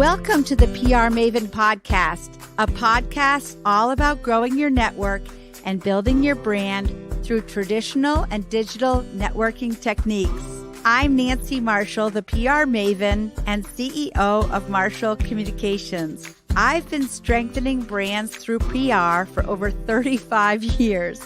Welcome to the PR Maven Podcast, a podcast all about growing your network and building your brand through traditional and digital networking techniques. I'm Nancy Marshall, the PR Maven and CEO of Marshall Communications. I've been strengthening brands through PR for over 35 years,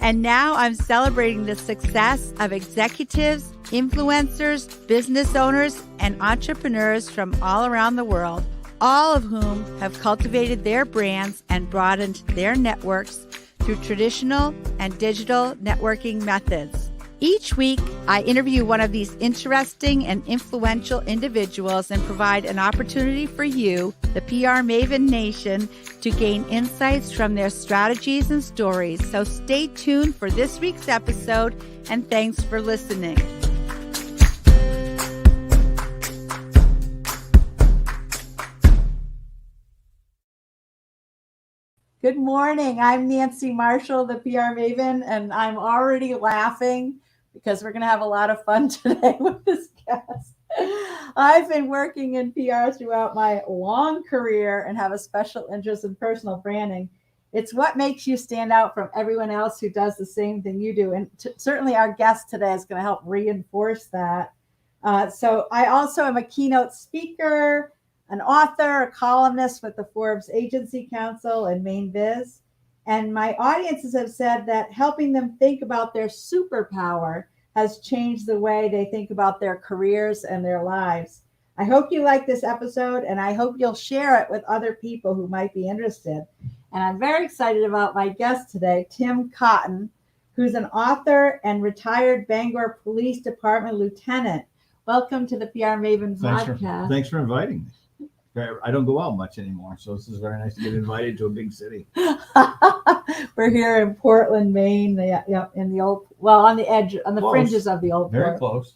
and now I'm celebrating the success of executives, influencers, business owners, and entrepreneurs from all around the world, all of whom have cultivated their brands and broadened their networks through traditional and digital networking methods. Each week, I interview one of these interesting and influential individuals and provide an opportunity for you, the PR Maven Nation, to gain insights from their strategies and stories. So stay tuned for this week's episode, and thanks for listening. Good morning. I'm Nancy Marshall, the PR Maven, and I'm already laughing because we're going to have a lot of fun today with this guest. I've been working in PR throughout my long career and have a special interest in personal branding. It's what makes you stand out from everyone else who does the same thing you do. And certainly our guest today is going to help reinforce that. So I also am a keynote speaker, an author, a columnist with the Forbes Agency Council and Main Biz. And my audiences have said that helping them think about their superpower has changed the way they think about their careers and their lives. I hope you like this episode, and I hope you'll share it with other people who might be interested. And I'm very excited about my guest today, Tim Cotton, who's an author and retired Bangor Police Department lieutenant. Welcome to the PR Maven Podcast. Thanks for inviting me. I don't go out much anymore, so this is very nice to get invited to a big city. We're here in Portland, Maine, in the old, well, on the edge, on the close. Fringes of the old Very port. Close.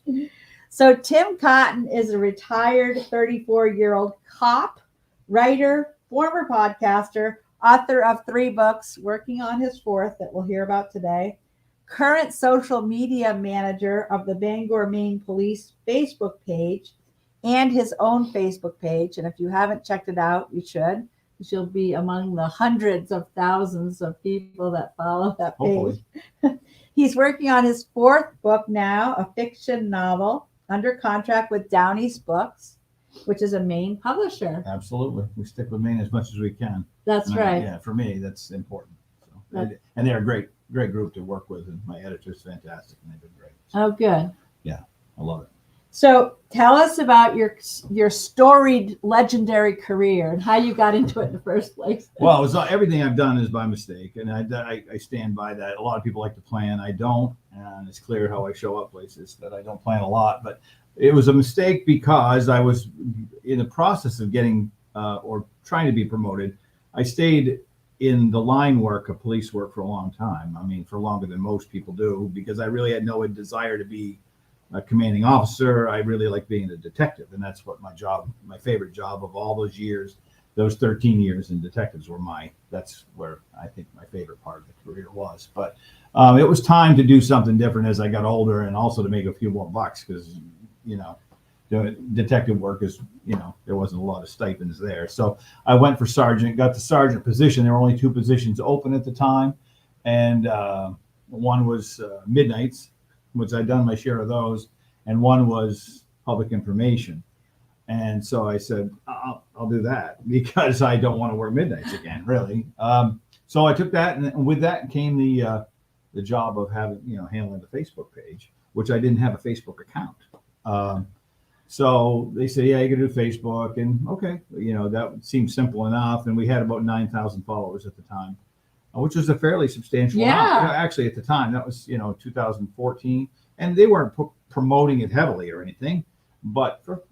So Tim Cotton is a retired 34-year-old cop, writer, former podcaster, author of 3 books, working on his 4th that we'll hear about today, current social media manager of the Bangor, Maine Police Facebook page, and his own Facebook page. And if you haven't checked it out, you should. You'll be among the hundreds of thousands of people that follow that page. He's working on his 4th book now, a fiction novel, under contract with Downey's Books, which is a Maine publisher. Absolutely. We stick with Maine as much as we can. That's right. Yeah, for me, that's important. So, and they're a great group to work with. And my editor's fantastic, and they've been great. So, oh, good. Yeah, I love it. So tell us about your storied, legendary career and how you got into it in the first place. Well, everything I've done is by mistake, and I stand by that. A lot of people like to plan. I don't, and it's clear how I show up places that I don't plan a lot. But it was a mistake because I was in the process of getting or trying to be promoted. I stayed in the line work of police work for a long time. I mean, for longer than most people do, because I really had no desire to be a commanding officer. I really like being a detective, and that's what my favorite job of all those years, those 13 years in detectives that's where I think my favorite part of the career was. But it was time to do something different as I got older, and also to make a few more bucks, because, the detective work is, there wasn't a lot of stipends there. So I went for sergeant, got the sergeant position. There were only 2 positions open at the time. And one was midnights, which I'd done my share of those, and one was public information. And so I said, I'll do that, because I don't want to work midnights again, really. So I took that, and with that came the job of handling the Facebook page, which I didn't have a Facebook account. So they said, yeah, you can do Facebook, and okay, that seemed simple enough. And we had about 9,000 followers at the time, which was a fairly substantial amount. Actually, at the time, that was 2014, and they weren't promoting it heavily or anything. But for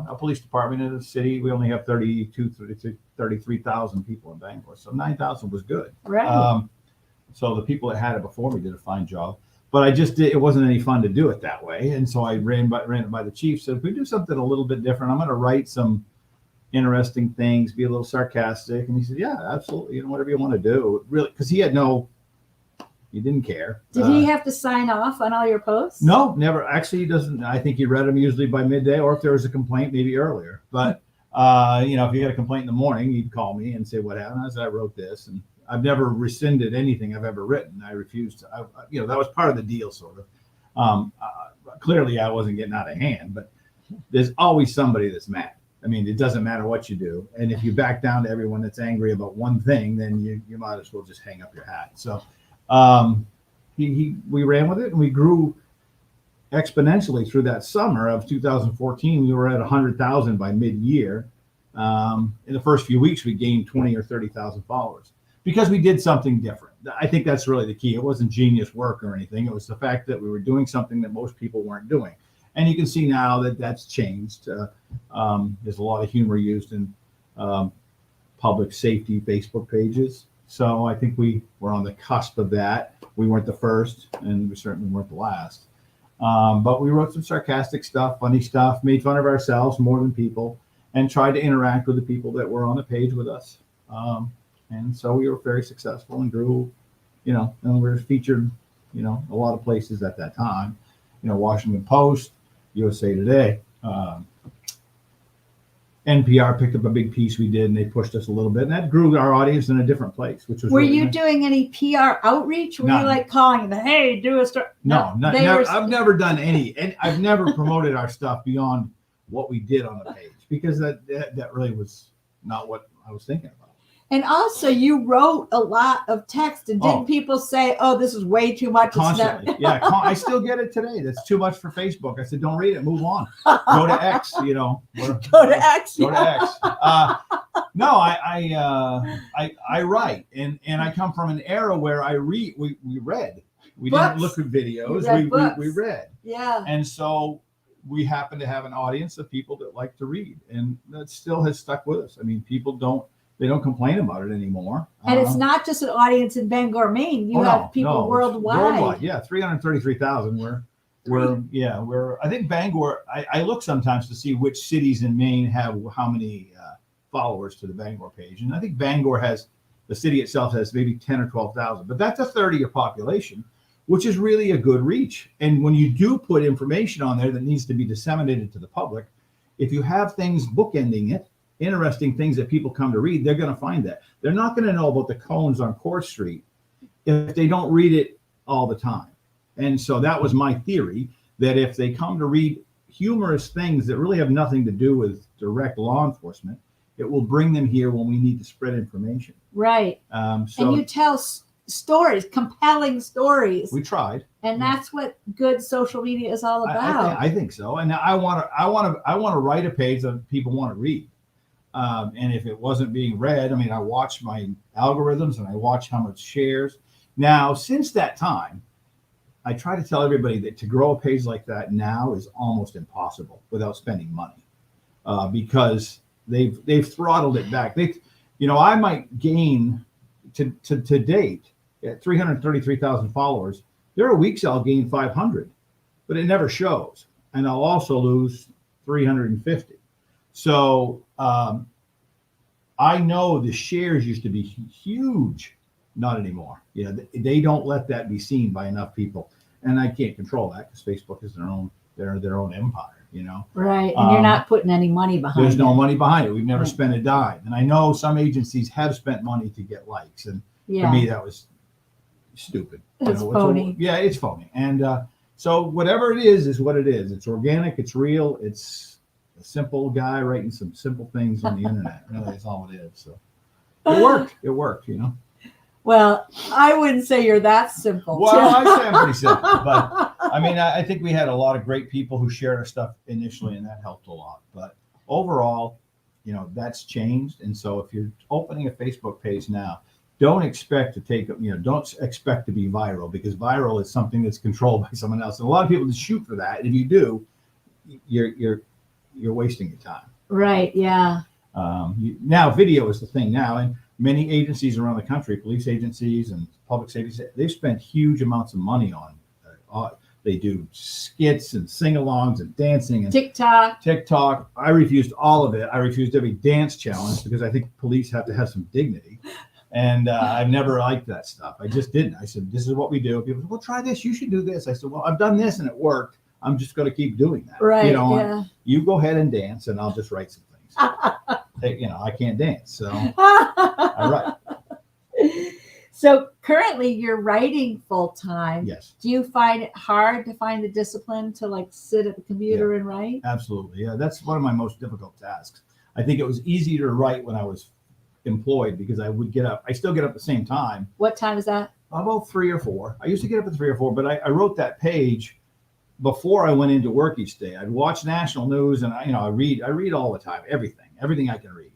a police department in the city, we only have 33,000 people in Bangor, so 9,000 was good. Right. So the people that had it before me did a fine job, but it wasn't any fun to do it that way. And so I ran it by the chief. Said, if we do something a little bit different, I'm going to write some interesting things, be a little sarcastic. And he said, yeah, absolutely. Whatever you want to do, really, because he didn't care. Did he have to sign off on all your posts? No, never. Actually, he doesn't. I think he read them usually by midday, or if there was a complaint, maybe earlier. But If you got a complaint in the morning, you'd call me and say, what happened? I said, I wrote this. And I've never rescinded anything I've ever written. I refused to, that was part of the deal, sort of. Clearly, I wasn't getting out of hand, but there's always somebody that's mad. I mean, it doesn't matter what you do. And if you back down to everyone that's angry about one thing, then you might as well just hang up your hat. So we ran with it, and we grew exponentially through that summer of 2014. We were at 100,000 by mid-year. In the first few weeks, we gained 20 or 30,000 followers because we did something different. I think that's really the key. It wasn't genius work or anything. It was the fact that we were doing something that most people weren't doing. And you can see now that that's changed. There's a lot of humor used in public safety Facebook pages. So I think we were on the cusp of that. We weren't the first, and we certainly weren't the last. But we wrote some sarcastic stuff, funny stuff, made fun of ourselves more than people, and tried to interact with the people that were on the page with us. And so we were very successful and grew, and we were featured, a lot of places at that time. Washington Post, USA Today, NPR picked up a big piece we did, and they pushed us a little bit, and that grew our audience in a different place, which was. Were really you nice. Doing any PR outreach? Were you like calling them, hey, do a story? I've never done any, and I've never promoted our stuff beyond what we did on the page, because that really was not what I was thinking about. And also, you wrote a lot of text, and didn't people say, "Oh, this is way too much"? Constantly, yeah. I still get it today. That's too much for Facebook. I said, "Don't read it. Move on. Go to X." Go to X. Go to X. No, I write, and I come from an era where I read. We read. We didn't look at videos. We read. Yeah. And so we happen to have an audience of people that like to read, and that still has stuck with us. I mean, people don't complain about it anymore. And it's not just an audience in Bangor, Maine. You have people worldwide. Worldwide, yeah, 333,000. We're. I think Bangor. I look sometimes to see which cities in Maine have how many followers to the Bangor page, and I think Bangor the city itself has maybe 10 or 12,000, but that's a third of your population, which is really a good reach. And when you do put information on there that needs to be disseminated to the public, if you have things bookending it, interesting things that people come to read, they're going to find that. They're not going to know about the cones on Court Street if they don't read it all the time. And so that was my theory, that if they come to read humorous things that really have nothing to do with direct law enforcement, it will bring them here when we need to spread information. Right. And you tell stories, compelling stories. We tried. And that's what good social media is all about. I think so. And I want to write a page that people want to read. And if it wasn't being read, I watch my algorithms and I watch how much shares. Now, since that time, I try to tell everybody that to grow a page like that now is almost impossible without spending money, because they've throttled it back. I might gain to date at 333,000 followers. There are weeks I'll gain 500, but it never shows, and I'll also lose 350. So I know the shares used to be huge, not anymore. They don't let that be seen by enough people, and I can't control that because Facebook is their own empire. Right, and you're not putting any money behind it. There's no money behind it. We've never spent a dime, and I know some agencies have spent money to get likes, and to me that was stupid. It's phony. It's phony, and so whatever it is what it is. It's organic. It's real. It's a simple guy writing some simple things on the internet. Really, that's all it is. So it worked. Well, I wouldn't say you're that simple. Well, I say I'm pretty simple, but I think we had a lot of great people who shared our stuff initially, and that helped a lot. But overall, that's changed. And so if you're opening a Facebook page now, don't expect to be viral, because viral is something that's controlled by someone else. And a lot of people just shoot for that. And if you do, you're wasting your time. Right. Yeah. Now video is the thing now, and many agencies around the country, police agencies and public safety, they've spent huge amounts of money on. They do skits and sing-alongs and dancing and TikTok. I refused all of it. I refused every dance challenge because I think police have to have some dignity. And I've never liked that stuff. I just didn't. I said, this is what we do. People said, well, try this. You should do this. I said, well, I've done this and it worked. I'm just going to keep doing that. Right. You go ahead and dance, and I'll just write some things. things. I can't dance, so I write. So currently you're writing full time. Yes. Do you find it hard to find the discipline to like sit at the computer and write? Absolutely. Yeah, that's one of my most difficult tasks. I think it was easy to write when I was employed because I would get up. I still get up at the same time. What time is that? About 3 or 4. I used to get up at 3 or 4, but I wrote that page before I went into work each day. I'd watch national news and I read all the time, everything I can read.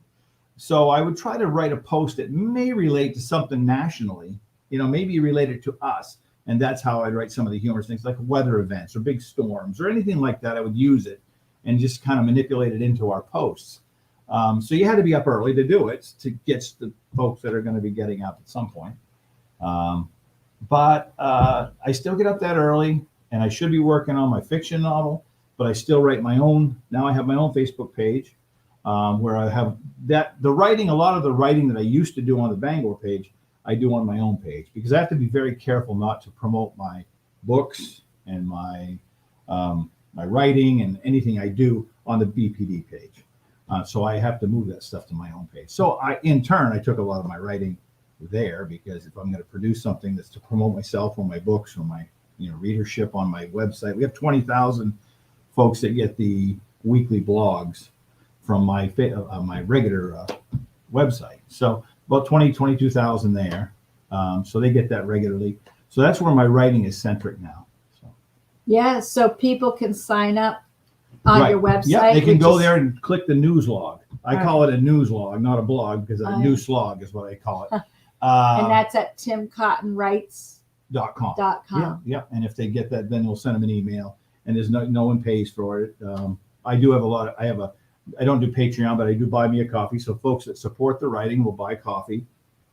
So I would try to write a post that may relate to something nationally, maybe related to us. And that's how I'd write some of the humorous things like weather events or big storms or anything like that. I would use it and just kind of manipulate it into our posts. So you had to be up early to do it to get the folks that are going to be getting up at some point. But I still get up that early and I should be working on my fiction novel, but I still write my own. Now I have my own Facebook page where I have a lot of the writing that I used to do on the Bangor page, I do on my own page because I have to be very careful not to promote my books and my writing and anything I do on the BPD page. So I have to move that stuff to my own page. So I took a lot of my writing there because if I'm going to produce something that's to promote myself or my books or my readership on my website, we have 20,000 folks that get the weekly blogs from my regular website. So about 22,000 there. So they get that regularly. So that's where my writing is centric now. Yeah, so people can sign up on your website. Yeah, they can go there and click the news log. I call it a news log, not a blog, because a news log is what I call it. And that's at timcottonwrites.com. Yeah. And if they get that, then we'll send them an email. And there's no one pays for it. I do have I don't do Patreon, but I do buy me a coffee. So folks that support the writing will buy coffee.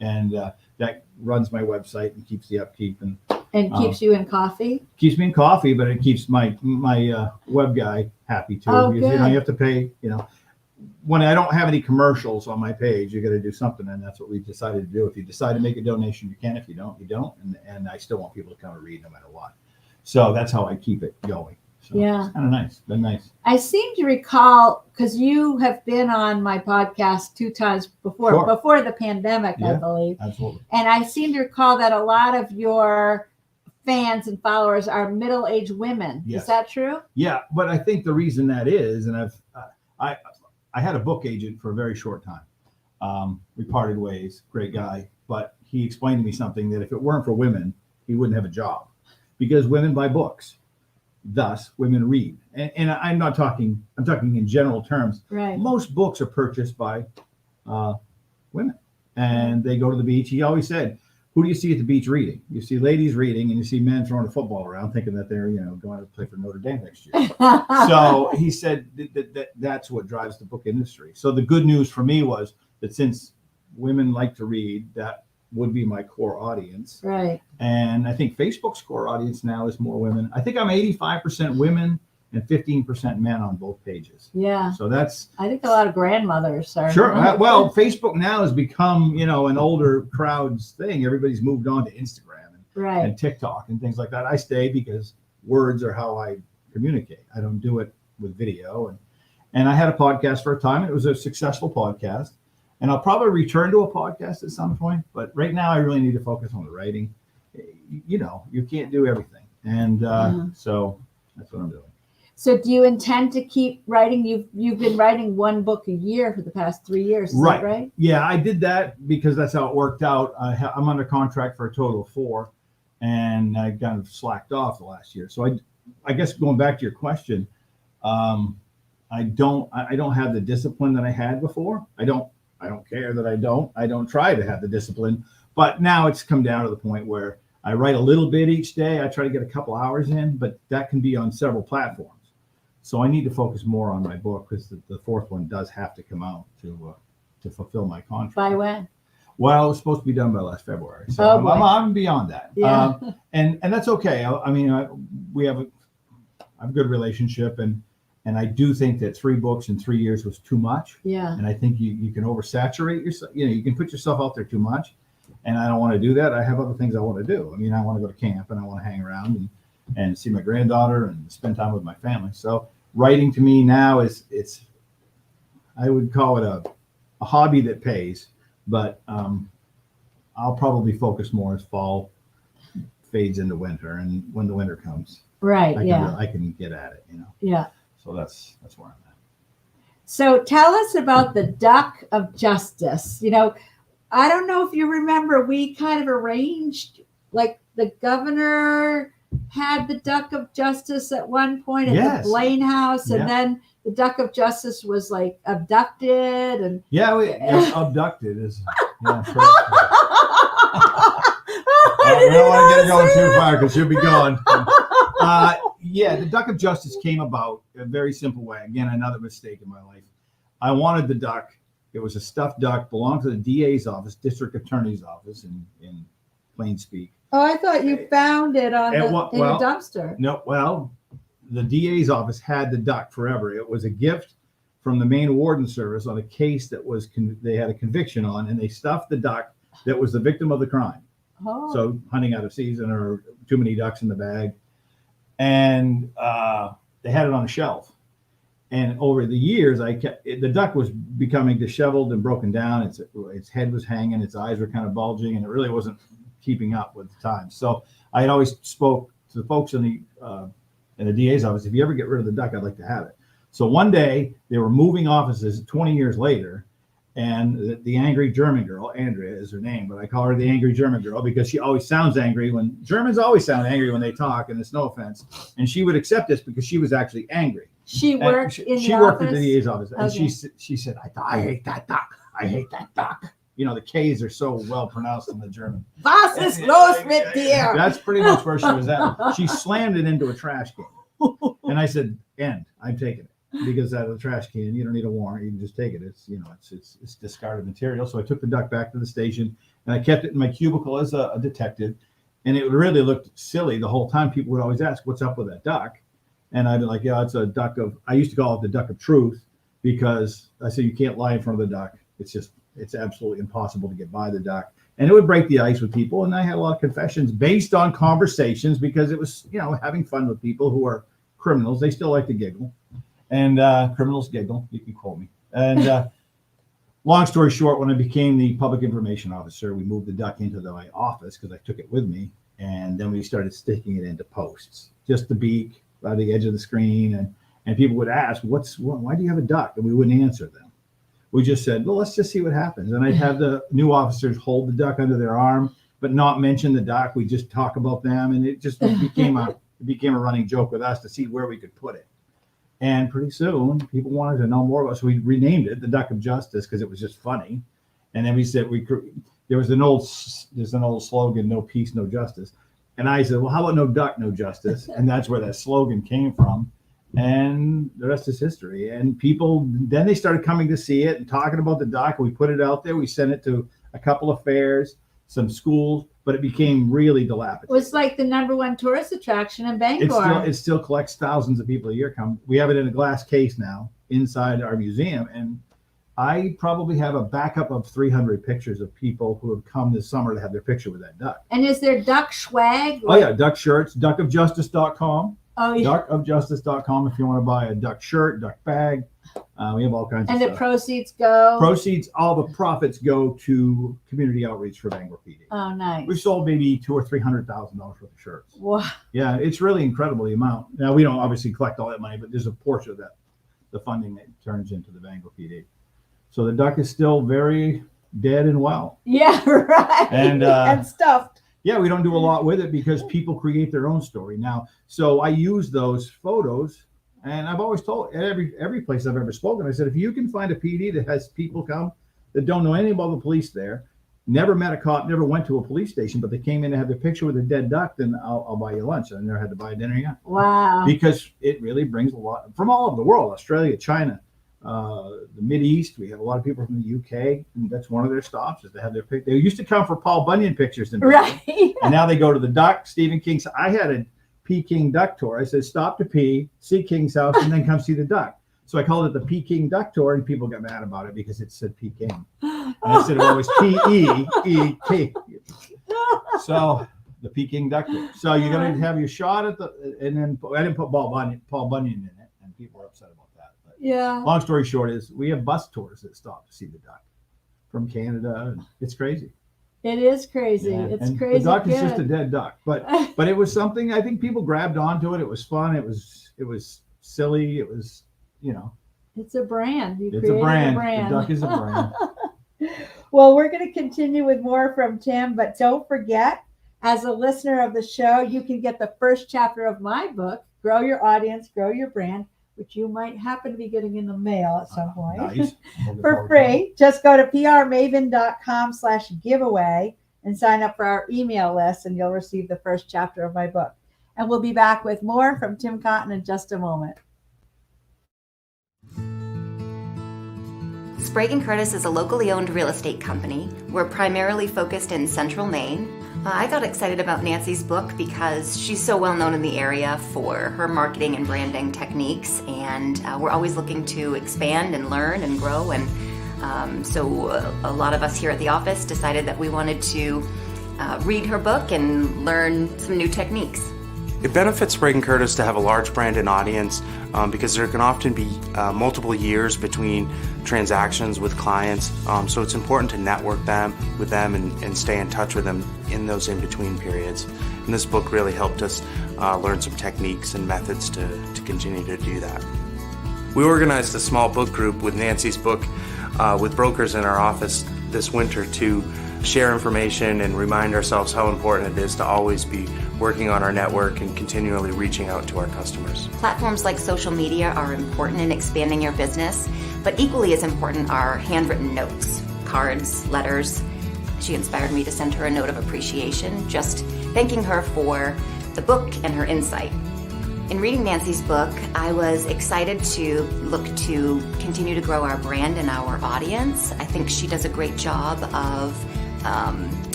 And that runs my website and keeps the upkeep and keeps you in coffee. Keeps me in coffee, but it keeps my web guy happy too. Oh, because good. You have to pay. When I don't have any commercials on my page, you got to do something, and that's what we decided to do. If you decide to make a donation, you can. If you don't, you don't. And I still want people to come and read no matter what. So that's how I keep it going. So yeah, it's kind of nice. Been nice. I seem to recall because you have been on my podcast 2 times before the pandemic, I believe. Absolutely. And I seem to recall that a lot of your fans and followers are middle-aged women. Yes. Is that true? Yeah, but I think the reason that is, and I had a book agent for a very short time. We parted ways, great guy, but he explained to me something that if it weren't for women, he wouldn't have a job because women buy books. Thus, women read. And I'm talking in general terms. Right. Most books are purchased by women and they go to the beach. He always said, who do you see at the beach reading? You see ladies reading and you see men throwing a football around thinking that they're, going to play for Notre Dame next year. So he said that's what drives the book industry. So the good news for me was that since women like to read, that would be my core audience. Right. And I think Facebook's core audience now is more women. I think I'm 85% women and 15% men on both pages. Yeah. So I think a lot of grandmothers are. Sure. Well, Facebook now has become, an older crowd's thing. Everybody's moved on to Instagram and TikTok and things like that. I stay because words are how I communicate. I don't do it with video. And I had a podcast for a time. It was a successful podcast. And I'll probably return to a podcast at some point. But right now, I really need to focus on the writing. You can't do everything. And so that's what I'm doing. So do you intend to keep writing? You've been writing 1 book a year for the past 3 years. Is that right? Yeah, I did that because that's how it worked out. I'm under contract for a total of 4. And I kind of slacked off the last year. So I guess going back to your question, I don't have the discipline that I had before. I don't care that I don't try to have the discipline, but now it's come down to the point where I write a little bit each day. I try to get a couple hours in, but that can be on several platforms. So I need to focus more on my book because the 4th one does have to come out to fulfill my contract. By when? Well, it was supposed to be done by last February. So I'm beyond that. Yeah. And that's okay. We have a good relationship and I do think that 3 books in 3 years was too much. Yeah. And I think you can oversaturate yourself. You can put yourself out there too much. And I don't want to do that. I have other things I want to do. I want to go to camp and I want to hang around and see my granddaughter and spend time with my family. So writing to me now I would call it a hobby that pays, but I'll probably focus more as fall fades into winter, and when the winter comes, Right. I can get at it, Yeah. So that's where I'm at. So tell us about the Duck of Justice. I don't know if you remember, we kind of arranged, like the governor had the Duck of Justice at one point at the Blaine House, and then the Duck of Justice was like abducted, and abducted is correct. We don't want to get her going too far because she'll be gone. The Duck of Justice came about a very simple way. Again, another mistake in my life. I wanted the duck. It was a stuffed duck, belonged to the DA's office, district attorney's office in plain speak. Oh, I thought you found it in a dumpster. No, well, the DA's office had the duck forever. It was a gift from the Maine Warden Service on a case that was they had a conviction on, and they stuffed the duck that was the victim of the crime. Oh. So hunting out of season or too many ducks in the bag. And they had it on a shelf. And over the years, the duck was becoming disheveled and broken down. Its head was hanging, its eyes were kind of bulging, and it really wasn't keeping up with the times. So I had always spoke to the folks in the DA's office, if you ever get rid of the duck, I'd like to have it. So one day they were moving offices 20 years later, and the angry German girl, Andrea is her name, but I call her the angry German girl because she always sounds angry Germans always sound angry when they talk, and it's no offense. And she would accept this because she was actually angry. She worked in the office? She worked at the DA's office. And okay. she said, I hate that duck. I hate that duck. The K's are so well pronounced in the German. Was ist los mit dir? That's pretty much where she was at. She slammed it into a trash can. And I said, I'm taking it. Because out of the trash can, you don't need a warrant. You can just take it. It's discarded material. So I took the duck back to the station, and I kept it in my cubicle as a detective. And it really looked silly the whole time. People would always ask, "What's up with that duck?" And I'd be like, "Yeah, it's a duck of." I used to call it the duck of truth because I said you can't lie in front of the duck. It's absolutely impossible to get by the duck. And it would break the ice with people. And I had a lot of confessions based on conversations because it was, having fun with people who are criminals. They still like to giggle. And criminals giggle. You can quote me. And long story short, when I became the public information officer, we moved the duck into my office because I took it with me. And then we started sticking it into posts, just the beak by the edge of the screen. And people would ask, why do you have a duck? And we wouldn't answer them. We just said, well, let's just see what happens. And I'd have the new officers hold the duck under their arm, but not mention the duck. We just talk about them. And it just became a running joke with us to see where we could put it. And pretty soon, people wanted to know more about it. So we renamed it the Duck of Justice because it was just funny. And then we said there's an old slogan, no peace, no justice. And I said, well, how about no duck, no justice? And that's where that slogan came from. And the rest is history. And people, then they started coming to see it and talking about the duck. We put it out there. We sent it to a couple of fairs, some schools, but it became really dilapidated. It was like the #1 tourist attraction in Bangor. It still collects thousands of people a year come. We have it in a glass case now inside our museum. And I probably have a backup of 300 pictures of people who have come this summer to have their picture with that duck. And is there duck swag? Oh, yeah, duck shirts, duckofjustice.com. Oh, yeah. Duckofjustice.com if you want to buy a duck shirt, duck bag. We have all kinds of stuff. And the proceeds go? All the profits go to community outreach for Bangor PD. Oh, nice. We've sold maybe $200,000 or $300,000 worth of shirts. Wow. Yeah, it's really incredible the amount. Now, we don't obviously collect all that money, but there's a portion of that, the funding that turns into the Bangor PD. So the duck is still very dead and well. Yeah, right. And stuffed. Yeah, we don't do a lot with it because people create their own story now. So I use those photos, and I've always told every place I've ever spoken, I said, if you can find a PD that has people come that don't know anything about the police there, never met a cop, never went to a police station, but they came in to have their picture with a dead duck, then I'll buy you lunch. I never had to buy dinner yet. Wow. Because it really brings a lot from all over the world, Australia, China, the Mideast. We have a lot of people from the UK, and that's one of their stops is to have their picture. They used to come for Paul Bunyan pictures, right? And now they go to the duck. Stephen King. So I had a P. King duck tour. I said, stop to pee, see King's house, and then come see the duck. So I called it the P. King duck tour, and people got mad about it because it said P. King. And I said, well, it was P-E-E-K. So the P. King duck tour. So you're going to have your shot at and then I didn't put Paul Bunyan in it. people are upset about that. But Yeah. long story short is we have bus tours that stop to see the duck from Canada. And it's crazy. It is crazy. Yeah. It's and crazy. The duck is good. just a dead duck, but it was something I think people grabbed onto it. It was fun. It was silly. It was, It's a brand. You it's created a brand. a brand. The duck is a brand. Well, we're going to continue with more from Tim, but don't forget, as a listener of the show, you can get the first chapter of my book, Grow Your Audience, Grow Your Brand, which you might happen to be getting in the mail at some point. Nice. For free. Just go to prmaven.com/giveaway and sign up for our email list, and you'll receive the first chapter of my book. And we'll be back with more from Tim Cotton in just a moment. Sprague & Curtis is a locally owned real estate company. We're primarily focused in central Maine. I got excited about Nancy's book because she's so well known in the area for her marketing and branding techniques, and we're always looking to expand and learn and grow, and so a lot of us here at the office decided that we wanted to read her book and learn some new techniques. It benefits Sprague & Curtis to have a large brand and audience because there can often be multiple years between transactions with clients. So it's important to network with them and stay in touch with them in those in-between periods. And this book really helped us learn some techniques and methods to continue to do that. We organized a small book group with Nancy's book with brokers in our office this winter to share information and remind ourselves how important it is to always be working on our network and continually reaching out to our customers. Platforms like social media are important in expanding your business, but equally as important are handwritten notes, cards, letters. She inspired me to send her a note of appreciation, just thanking her for the book and her insight. In reading Nancy's book, I was excited to look to continue to grow our brand and our audience. I think she does a great job of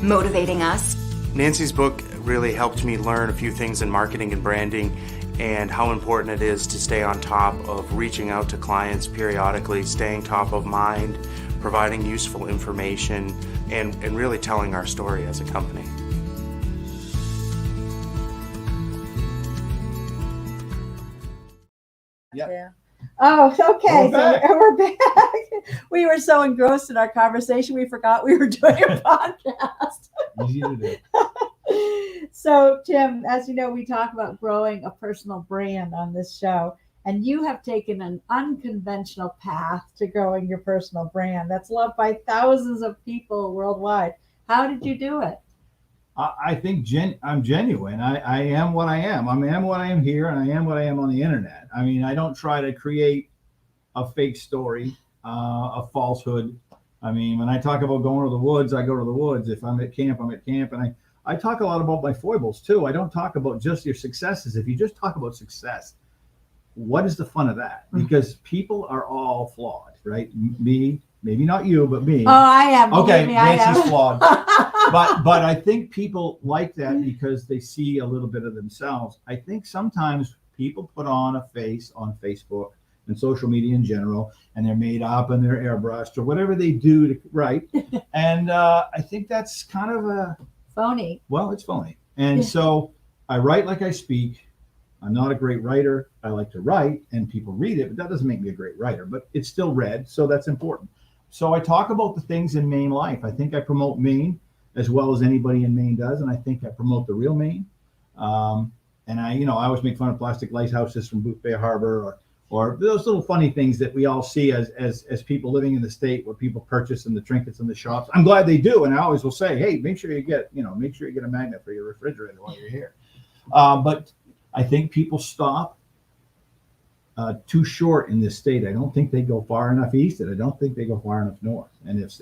motivating us. Nancy's book really helped me learn a few things in marketing and branding and how important it is to stay on top of reaching out to clients periodically, staying top of mind, providing useful information, and really telling our story as a company. Yeah. Oh, okay. We're back. So we're back. We were so engrossed in our conversation, we forgot we were doing a podcast. Easy to do. So, Tim, as you know, we talk about growing a personal brand on this show, and you have taken an unconventional path to growing your personal brand that's loved by thousands of people worldwide. How did you do it? I think I'm genuine. I am what I am. I am what I am here, and I am what I am on the internet. I mean, I don't try to create a fake story, a falsehood. I mean, when I talk about going to the woods, I go to the woods. If I'm at camp, I'm at camp. And I talk a lot about my foibles too. I don't talk about just your successes. If you just talk about success, what is the fun of that? Because people are all flawed, right? Me, maybe not you, but me. Oh, I am. Okay, Believe me, I Nancy's am. flawed. But I think people like that because they see a little bit of themselves. I think sometimes people put on a face on Facebook and social media in general, and they're made up and they're airbrushed or whatever they do to write. And I think that's kind of Phony. well, it's phony. And so I write like I speak. I'm not a great writer. I like to write and people read it, but that doesn't make me a great writer, but it's still read. So that's important. So I talk about the things in Maine life. I think I promote Maine as well as anybody in Maine does. And I think I promote the real Maine. And I always make fun of plastic lighthouses from Booth Bay Harbor or those little funny things that we all see as people living in the state where people purchase and the trinkets in the shops. I'm glad they do. And I always will say, hey, make sure you get a magnet for your refrigerator while you're here. But I think people stop too short in this state. I don't think they go far enough east, and I don't think they go far enough north. And if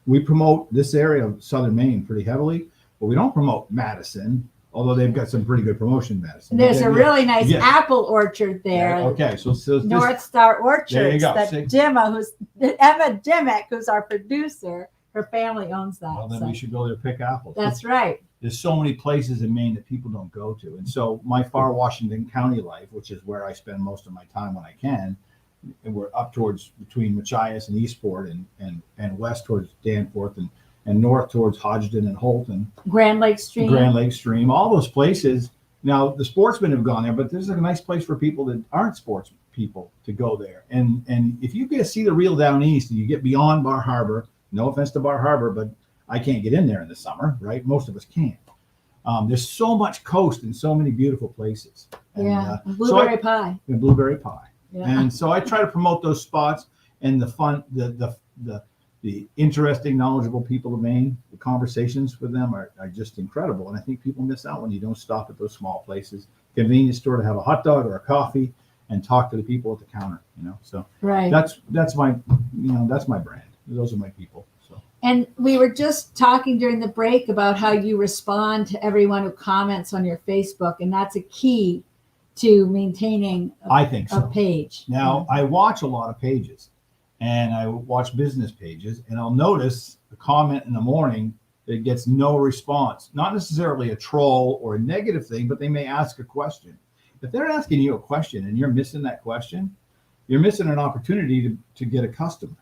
we promote this area of southern Maine pretty heavily, but we don't promote Madison, although they've got some pretty good promotion in Madison. There's a really nice Yeah. apple orchard there. Okay, so North Star Orchards. There you go. That Emma Dimmick, who's our producer, her family owns that. well, then so we should go there to pick apples. that's right. There's so many places in Maine that people don't go to. And so my far Washington County life, which is where I spend most of my time when I can, and we're up towards between Machias and Eastport and west towards Danforth and north towards Hodgdon and Holt and Grand Lake Stream. Grand Lake Stream, all those places, Now the sportsmen have gone there, but there's a nice place for people that aren't sports people to go there. And if you get to see the real down east and you get beyond Bar Harbor, no offense to Bar Harbor, but I can't get in there in the summer, right? Most of us can't. There's so much coast and so many beautiful places. And, blueberry pie. And blueberry pie. Yeah. And so I try to promote those spots and the fun, the interesting, knowledgeable people of Maine. The conversations with them are just incredible. And I think people miss out when you don't stop at those small places. Convenience store to have a hot dog or a coffee and talk to the people at the counter, So Right. that's my that's my brand. Those are my people. So. And we were just talking during the break about how you respond to everyone who comments on your Facebook, and that's a key to maintaining I think so. a page. Now, I watch a lot of pages, and I watch business pages, and I'll notice a comment in the morning that gets no response. Not necessarily a troll or a negative thing, but they may ask a question. If they're asking you a question and you're missing that question, you're missing an opportunity to get a customer.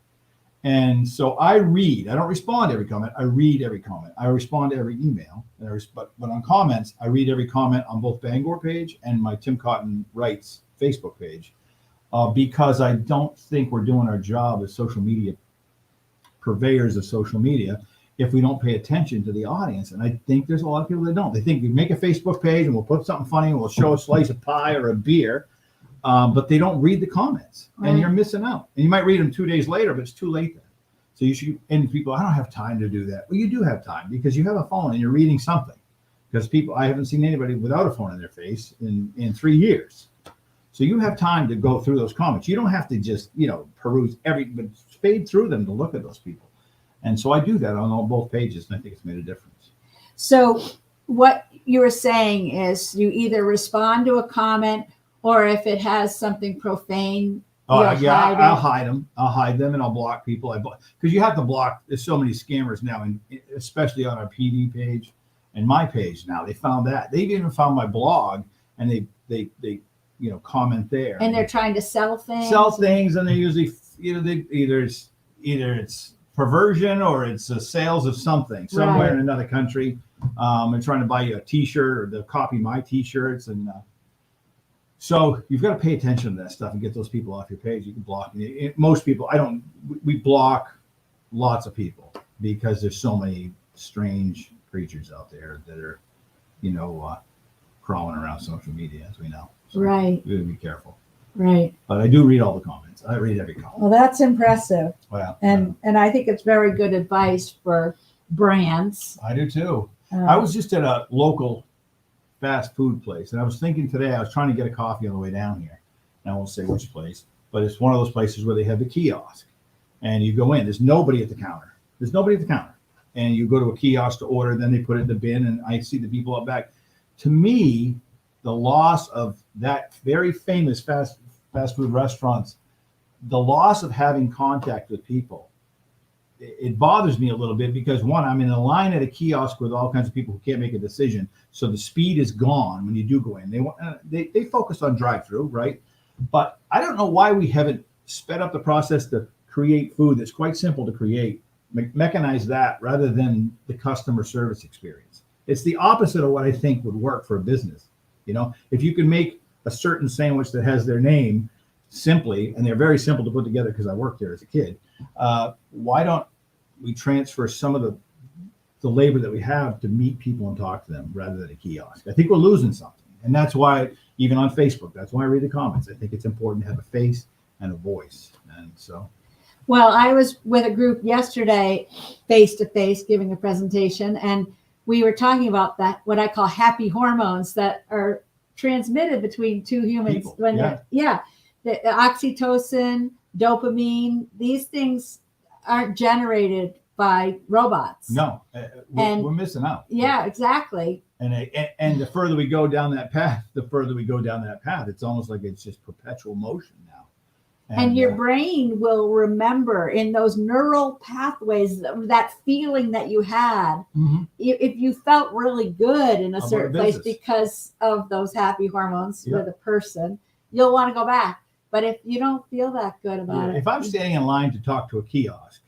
And so I don't respond to every comment. I read every comment. I respond to every email. But on comments, I read every comment on both Bangor page and my Tim Cotton Writes Facebook page, because I don't think we're doing our job as social media purveyors of social media if we don't pay attention to the audience. And I think there's a lot of people that don't. They think we make a Facebook page and we'll put something funny and we'll show a slice of pie or a beer. But they don't read the comments, and you're missing out. And you might read them 2 days later, but it's too late then. So you should. And people, I don't have time to do that. Well, you do have time because you have a phone and you're reading something. Because I haven't seen anybody without a phone in their face in 3 years. So you have time to go through those comments. You don't have to just peruse but fade through them to look at those people. And so I do that on both pages, and I think it's made a difference. So what you were saying is you either respond to a comment, or if it has something profane, I'll hide them. I'll hide them, and I'll block people. Because you have to block. There's so many scammers now, and especially on our PD page and my page now. They found that. They've even found my blog, and they comment there. And they're trying to sell things. And they usually either it's perversion or it's sales of something somewhere in another country. And trying to buy you a T-shirt or to copy my T-shirts and. So you've got to pay attention to that stuff and get those people off your page. You can block most people. We block lots of people because there's so many strange creatures out there that are, crawling around social media, as we know. So right. You got to be careful. Right. But I do read all the comments. I read every comment. Well, that's impressive. Well, and I think it's very good advice for brands. I do too. I was just at a local fast food place. And I was thinking today, I was trying to get a coffee on the way down here. And I won't say which place, but it's one of those places where they have the kiosk. And you go in, there's nobody at the counter. And you go to a kiosk to order, then they put it in the bin, and I see the people up back. To me, the loss of that very famous fast food restaurants, the loss of having contact with people, it bothers me a little bit because one, I'm in a line at a kiosk with all kinds of people who can't make a decision. So the speed is gone when you do go in. They focus on drive-through, right? But I don't know why we haven't sped up the process to create food that's quite simple to create, mechanize that rather than the customer service experience. It's the opposite of what I think would work for a business. If you can make a certain sandwich that has their name simply, and they're very simple to put together because I worked there as a kid, why don't we transfer some of the labor that we have to meet people and talk to them rather than a kiosk? I think we're losing something. And that's why, even on Facebook, that's why I read the comments. I think it's important to have a face and a voice. And so. Well, I was with a group yesterday, face-to-face, giving a presentation, and we were talking about that, what I call happy hormones that are transmitted between two humans. People, The oxytocin, dopamine, these things aren't generated by robots. No, we're missing out. Yeah, exactly. And the further we go down that path, it's almost like it's just perpetual motion now. And your brain will remember in those neural pathways that feeling that you had. Mm-hmm. If you felt really good in a certain place because of those happy hormones with a person, you'll want to go back. But if you don't feel that good about it. If I'm standing in line to talk to a kiosk,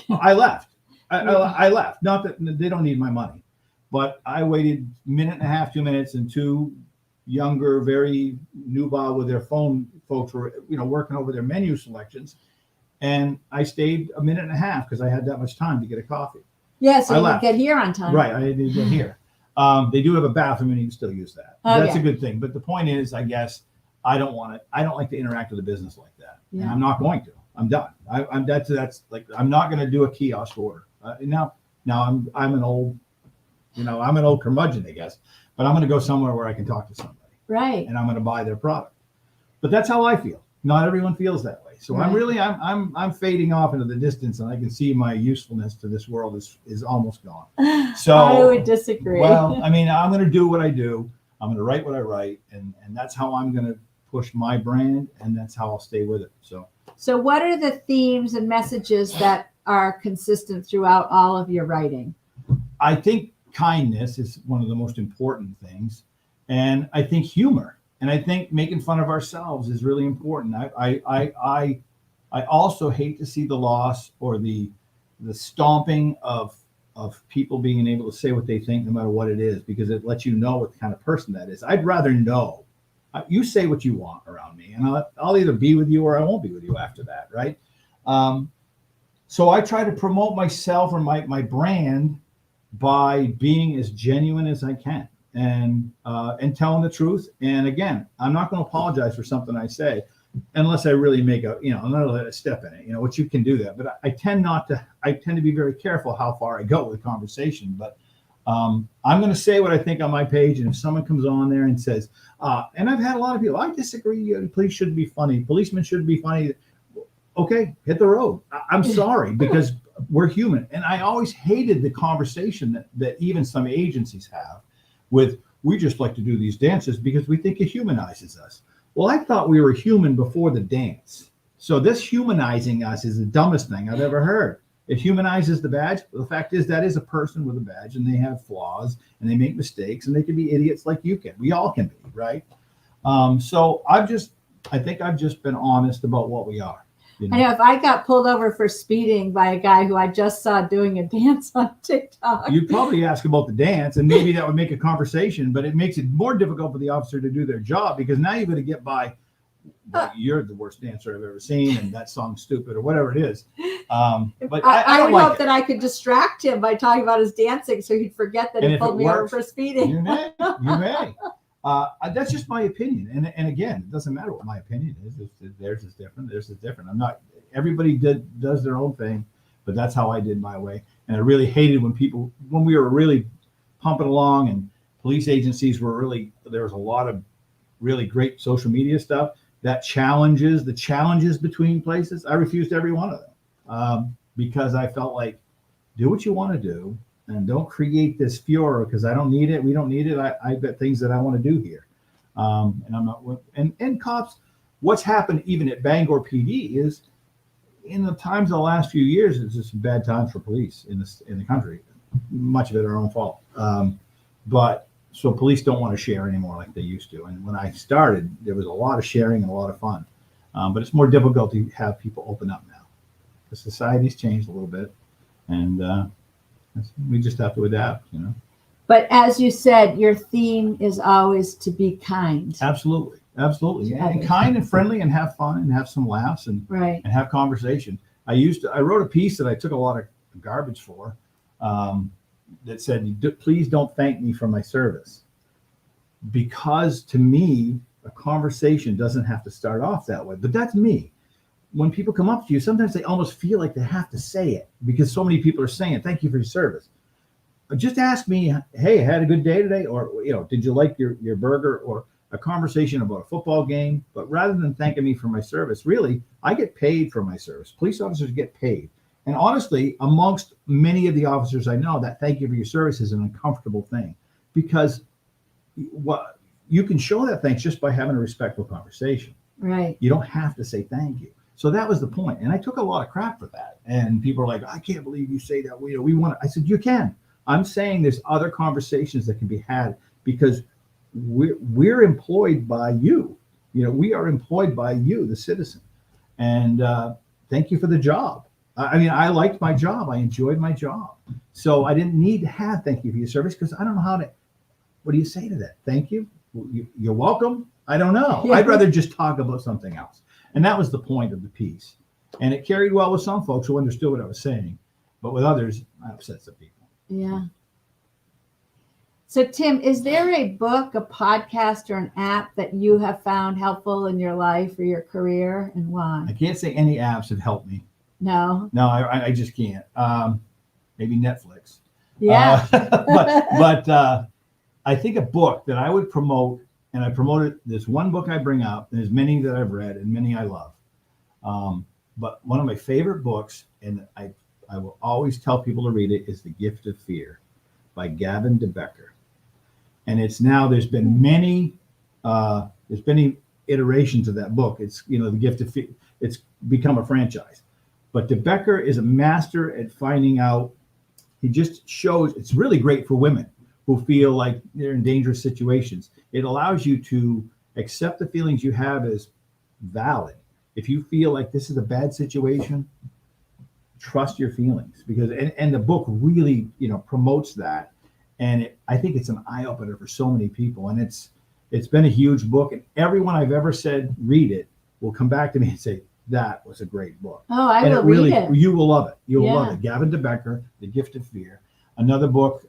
I left. I left. Not that they don't need my money, but I waited a minute and a half, 2 minutes, and two younger, very nubile with their phone folks were, working over their menu selections. And I stayed a minute and a half because I had that much time to get a coffee. Yeah, so I you left. get here on time. Right, I didn't get here. They do have a bathroom and you can still use that. Okay. That's a good thing. But the point is, I guess, I don't like to interact with the business like that. Yeah. And I'm not going to. I'm done. That's like, I'm not going to do a kiosk order. Now I'm an old, I'm an old curmudgeon, I guess, but I'm going to go somewhere where I can talk to somebody. Right. And I'm going to buy their product. But that's how I feel. Not everyone feels that way. So Right. I'm fading off into the distance, and I can see my usefulness to this world is almost gone. So I would disagree. Well, I mean, I'm going to do what I do. I'm going to write what I write, and that's how I'm going to push my brand, and that's how I'll stay with it. So what are the themes and messages that are consistent throughout all of your writing? I think kindness is one of the most important things, and I think humor, and I think making fun of ourselves is really important. I also hate to see the loss or the stomping of people being able to say what they think no matter what it is, because it lets you know what kind of person that is. I'd rather know. You say what you want around me, and I'll either be with you or I won't be with you after that, right? So I try to promote myself or my brand by being as genuine as I can and telling the truth. And again, I'm not going to apologize for something I say unless I really make I'm not going to let a step in it, which you can do that. But I tend to be very careful how far I go with conversation. But I'm going to say what I think on my page. And if someone comes on there and says, and I've had a lot of people, I disagree, police shouldn't be funny, policemen shouldn't be funny. Okay, hit the road. I'm sorry, because we're human. And I always hated the conversation that even some agencies have with, we just like to do these dances because we think it humanizes us. Well, I thought we were human before the dance. So this humanizing us is the dumbest thing I've ever heard. It humanizes the badge. The fact is that is a person with a badge, and they have flaws and they make mistakes and they can be idiots like you can. We all can be, right? So I think I've just been honest about what we are. I know if I got pulled over for speeding by a guy who I just saw doing a dance on TikTok. You'd probably ask about the dance, and maybe that would make a conversation, but it makes it more difficult for the officer to do their job, because now you're going to get by, well, you're the worst dancer I've ever seen, and that song's stupid, or whatever it is. But I would like hope that I could distract him by talking about his dancing so he'd forget that he pulled me over for speeding. You may. That's just my opinion. And again, it doesn't matter what my opinion is. Theirs is different. Theirs is different. Everybody does their own thing, but that's how I did my way. And I really hated when we were really pumping along and police agencies there was a lot of really great social media stuff that the challenges between places. I refused every one of them because I felt like, do what you want to do. And don't create this furor, because I don't need it. We don't need it. I've got things that I want to do here. And I'm not. And cops, what's happened even at Bangor PD is, in the times of the last few years, it's just bad times for police in the country. Much of it our own fault. But so police don't want to share anymore like they used to. And when I started, there was a lot of sharing and a lot of fun. But it's more difficult to have people open up now. The society's changed a little bit, and we just have to adapt, But as you said, your theme is always to be kind. Absolutely. Yeah. And kind and friendly and have fun and have some laughs and have conversation. I wrote a piece that I took a lot of garbage for that said, please don't thank me for my service. Because to me, a conversation doesn't have to start off that way. But that's me. When people come up to you, sometimes they almost feel like they have to say it because so many people are saying, thank you for your service. Just ask me, hey, had a good day today? Or, did you like your burger? Or a conversation about a football game. But rather than thanking me for my service, really, I get paid for my service. Police officers get paid. And honestly, amongst many of the officers I know, that thank you for your service is an uncomfortable thing, because you can show that thanks just by having a respectful conversation. Right. You don't have to say thank you. So that was the point. And I took a lot of crap for that. And people are like, I can't believe you say that. We want to. I said, you can. I'm saying there's other conversations that can be had, because we're employed by you. We are employed by you, the citizen. And thank you for the job. I liked my job. I enjoyed my job. So I didn't need to have thank you for your service, because I don't know what do you say to that? Thank you? you're welcome. I don't know. Yeah. I'd rather just talk about something else. And that was the point of the piece. And it carried well with some folks who understood what I was saying, but with others, I upset some people. Yeah. So, Tim, is there a book, a podcast, or an app that you have found helpful in your life or your career, and why? I can't say any apps have helped me. No. No, I just can't. Maybe Netflix. Yeah. But I think a book that I would promote, and I promoted this one book I bring up. There's many that I've read and many I love. But one of my favorite books, and I will always tell people to read it, is The Gift of Fear by Gavin de Becker. And there's been many iterations of that book. It's, The Gift of Fear. It's become a franchise. But de Becker is a master at finding out. He just shows it's really great for women who feel like they're in dangerous situations. It allows you to accept the feelings you have as valid. If you feel like this is a bad situation, trust your feelings, because and the book really promotes that. And I think it's an eye opener for so many people. And it's been a huge book. And everyone I've ever said read it will come back to me and say, that was a great book. Oh, I will read it. You will love it. You'll Yeah. love it. Gavin de Becker, The Gift of Fear. Another book,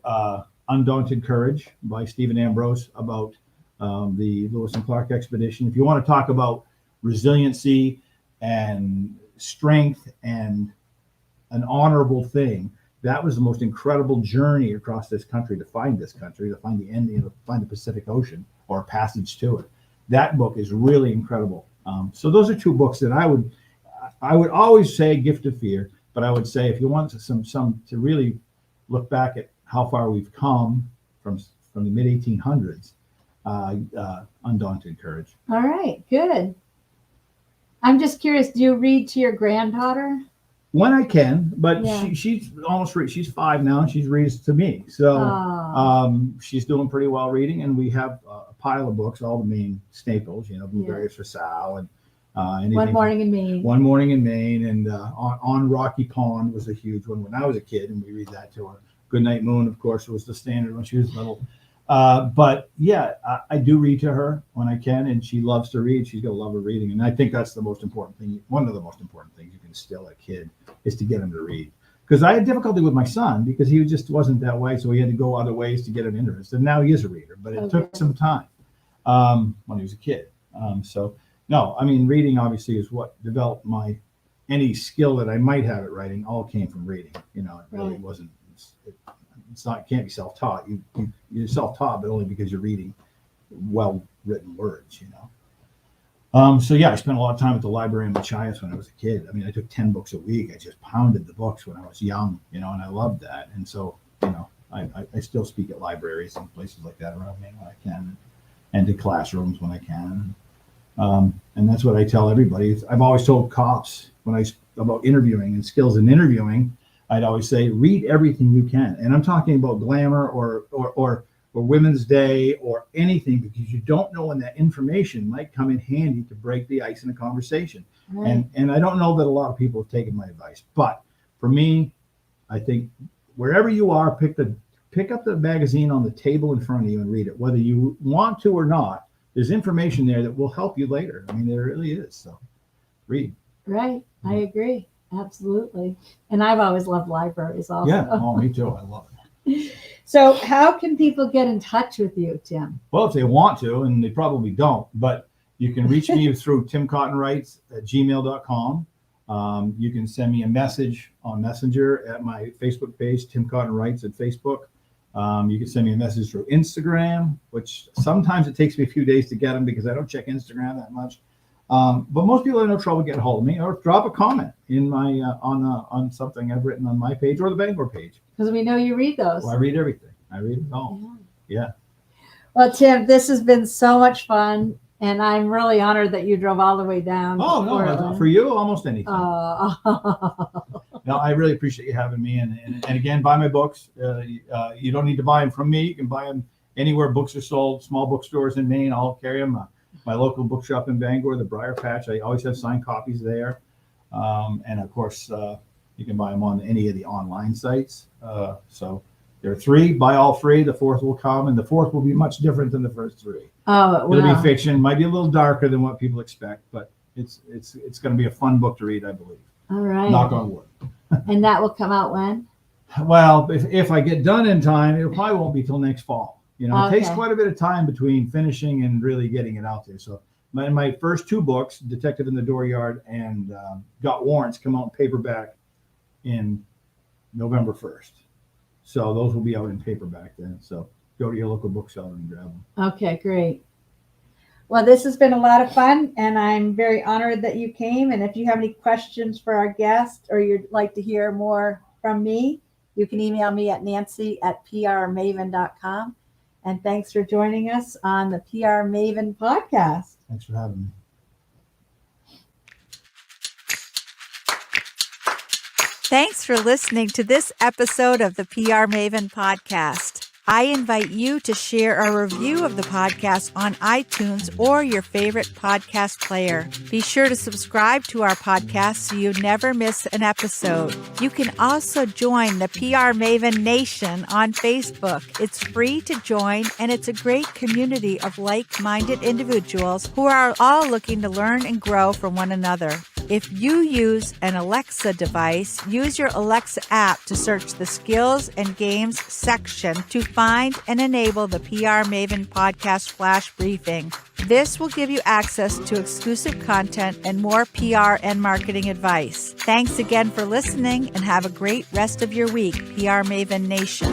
Undaunted Courage by Stephen Ambrose, about the Lewis and Clark expedition. If you want to talk about resiliency and strength and an honorable thing, that was the most incredible journey across this country to find the end, find the Pacific Ocean or a passage to it. That book is really incredible. So those are two books that I would always say Gift of Fear, but I would say if you want some to really look back at how far we've come from the mid 1800s, Undaunted Courage. All right, good. I'm just curious, do you read to your granddaughter? When I can, but Yeah. she's almost she's 5 now, and she's reads to me. So she's doing pretty well reading, and we have a pile of books, all the main staples, Blueberries for Sal, and anything. One Morning in Maine. One Morning in Maine, and on Rocky Pond was a huge one when I was a kid, and we read that to her. Goodnight Moon, of course, was the standard when she was little. But yeah, I do read to her when I can, and she loves to read. She's got a love of reading, and I think that's the most important thing. One of the most important things you can instill a kid is to get him to read. Because I had difficulty with my son because he just wasn't that way, so he had to go other ways to get him interested. And now he is a reader, but it took some time when he was a kid. So no, I mean, reading obviously is what developed any skill that I might have at writing. All came from reading. It really wasn't. It can't be self-taught. You're self-taught, but only because you're reading well-written words, So yeah, I spent a lot of time at the library in Machias when I was a kid. I mean, I took 10 books a week. I just pounded the books when I was young, and I loved that. And so, I still speak at libraries and places like that around me when I can, and to classrooms when I can. And that's what I tell everybody. I've always told cops about interviewing and skills in interviewing. I'd always say, read everything you can. And I'm talking about Glamour or Women's Day or anything, because you don't know when that information might come in handy to break the ice in a conversation. Right. And I don't know that a lot of people have taken my advice. But for me, I think wherever you are, pick up the magazine on the table in front of you and read it. Whether you want to or not, there's information there that will help you later. I mean, there really is. So read. Right. I agree. Absolutely. And I've always loved libraries also. Yeah. Oh, me too. I love it. So how can people get in touch with you, Tim? Well, if they want to, and they probably don't, but you can reach me through timcottonwrites@gmail.com. You can send me a message on Messenger at my Facebook page, Tim Cotton Writes at Facebook. You can send me a message through Instagram, which sometimes it takes me a few days to get them because I don't check Instagram that much. But most people have no trouble getting a hold of me, or drop a comment in my on something I've written on my page or the Bangor page. Because we know you read those. Well, I read everything. I read it all. Yeah. Well, Tim, this has been so much fun, and I'm really honored that you drove all the way down. Oh, no, for you, almost anything. No, I really appreciate you having me. And again, buy my books. You don't need to buy them from me. You can buy them anywhere books are sold, small bookstores in Maine. I'll carry them. My local bookshop in Bangor, the Briar Patch. I always have signed copies there. And of course, you can buy them on any of the online sites. So There are 3. Buy all 3. The 4th will come, and the 4th will be much different than the first 3. Oh, It'll wow. be fiction. Might be a little darker than what people expect, but it's going to be a fun book to read, I believe. All right. Knock on wood. And that will come out when? Well, if I get done in time, it probably won't be till next fall. You know, it takes Okay. quite a bit of time between finishing and really getting it out there. So my first 2 books, Detective in the Dooryard and Got Warrants, come out in paperback in November 1st. So those will be out in paperback then. So go to your local bookseller and grab them. Okay, great. Well, this has been a lot of fun, and I'm very honored that you came. And if you have any questions for our guest, or you'd like to hear more from me, you can email me at nancy@prmaven.com. And thanks for joining us on the PR Maven Podcast. Thanks for having me. Thanks for listening to this episode of the PR Maven Podcast. I invite you to share a review of the podcast on iTunes or your favorite podcast player. Be sure to subscribe to our podcast so you never miss an episode. You can also join the PR Maven Nation on Facebook. It's free to join, and it's a great community of like-minded individuals who are all looking to learn and grow from one another. If you use an Alexa device, use your Alexa app to search the Skills and Games section to find and enable the PR Maven Podcast Flash Briefing. This will give you access to exclusive content and more PR and marketing advice. Thanks again for listening, and have a great rest of your week, PR Maven Nation.